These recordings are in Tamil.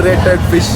underrated fish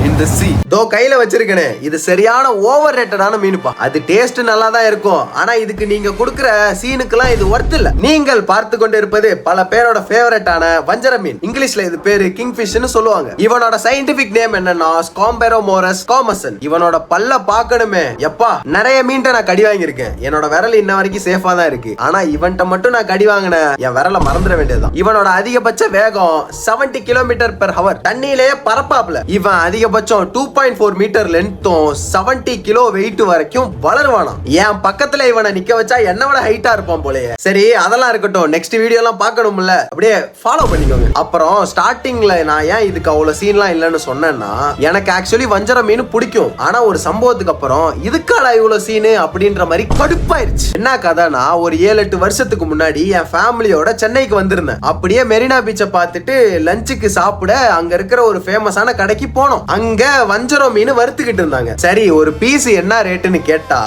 in the sea. தோ கையில வச்சிருக்கனே இது சரியான ஓவர் ரேட்டடான மீனுப்பா. அது டேஸ்ட் நல்லா தான் இருக்கும், ஆனா இதுக்கு நீங்க கொடுக்கிற சீனுக்குலாம் இது ஒர்த் இல்ல. நீங்கள் பார்த்து கொண்டு இருப்பது பல பேரோட ஃபேவரட்டான வஞ்சர மீன். இங்கிலீஷ்ல இது பேரு கிங் ஃபிஷ்னு சொல்லுவாங்க. இவனோட சயின்டிபிக் நேம் என்னன்னா ஸ்காம்பெரோமோரஸ் காமசன். இவனோட பல்ல பார்க்கணுமே எப்பா. நிறைய மீன்ட்ட நான் கடி வாங்கியிருக்கேன், என்னோட விரல் இன்ன வரைக்கும் சேஃபா தான் இருக்கு. ஆனா இவன்ட்ட மட்டும் நான் கடி வாங்கின என் விரல மறந்துட வேண்டியதுதான். இவனோட அதிகபட்ச வேகம் 70 km/h. தண்ணியிலேயே பரப்பாப்ல. இவன் அதிகபட்சம் 2.4 மீட்டர் லென்த்தும் 70 கிலோ வெயிட் வரைக்கும் வளருவானா. என் பக்கத்துல இவனை நிக்க வச்சா என்ன விட ஹைட்டா இருப்பான் போலயே. சரி அதெல்லாம் இருக்கட்டும், நெக்ஸ்ட் வீடியோ எல்லாம் பார்க்கணும்ல, அப்படியே ஃபாலோ பண்ணிக்கோங்க. அப்புறம் ஸ்டார்டிங்ல நான் ஏன் இதுக்கு அவ்வளவு சீன்லாம் இல்லைன்னு சொன்னேன்னா, எனக்கு ஆக்சுவலி வஞ்சர மீன் பிடிக்கும். ஆனா ஒரு சம்பவத்துக்கு அப்புறம் இதுக்கால இவ்வளவு சீனு அப்படின்ற மாதிரி கடுப்பாயிருச்சு. என்ன கதைனா, ஒரு 7-8 வருஷத்துக்கு முன்னாடி என் ஃபேமிலியோட சென்னைக்கு வந்திருந்தேன். அப்படியே மெரினா பீச்சை பார்த்துட்டு லஞ்சுக்கு சாப்பிட அங்க இருக்கிற ஒரு ஃபேமஸான கடைக்கு போனோம். அங்க வஞ்சரம் மீன் வறுத்துக்கிட்டு இருந்தாங்க. சரி ஒரு பீஸ் என்ன ரேட்டுன்னு கேட்டா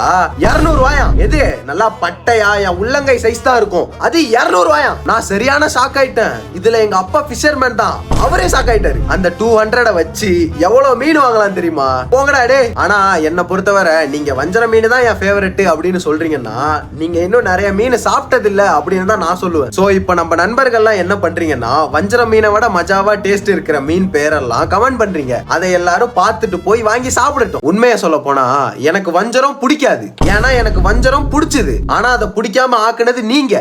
200 ரூபாயாம். எது நல்லா பட்டையா என் உள்ளங்கை சைஸ் தான் இருக்கும், அது 200 ரூபாயாம். நான் சரியான ஷாக் ஆயிட்டேன். இதுல எங்க அப்பா ஃபிஷர்மேன் தான், அவரே ஷாக் ஆயிட்டாரு. அந்த 200 வச்சு எவ்வளவு மீன் வாங்கலாம் தெரியுமா? போங்கடா டே. ஆனா என்ன பொறுத்தவரை நீங்க வஞ்சர மீன் தான் என் ஃபேவரட் அப்படின்னு சொல்றீங்கன்னா, நீங்க இன்னும் நிறைய மீன் சாப்பிட்டது இல்ல அப்படின்னு தான் நான் சொல்லுவேன். சோ இப்போ நம்ம நண்பர்கள்லாம் என்ன பண்றீங்கன்னா, வஞ்சர மீனை விட மஜாவா டேஸ்ட் இருக்கிற மீன் பேரெல்லாம் கமெண்ட் பண்றீங்க. அதை எல்லாரும் பார்த்துட்டு போய் வாங்கி சாப்பிடட்டும். உண்மையை சொல்ல போனா எனக்கு வஞ்சரம் பிடிக்காது, ஏன்னா எனக்கு வஞ்சரம் பிடிச்சது. ஆனா அதை பிடிக்காம ஆக்குனது நீங்க.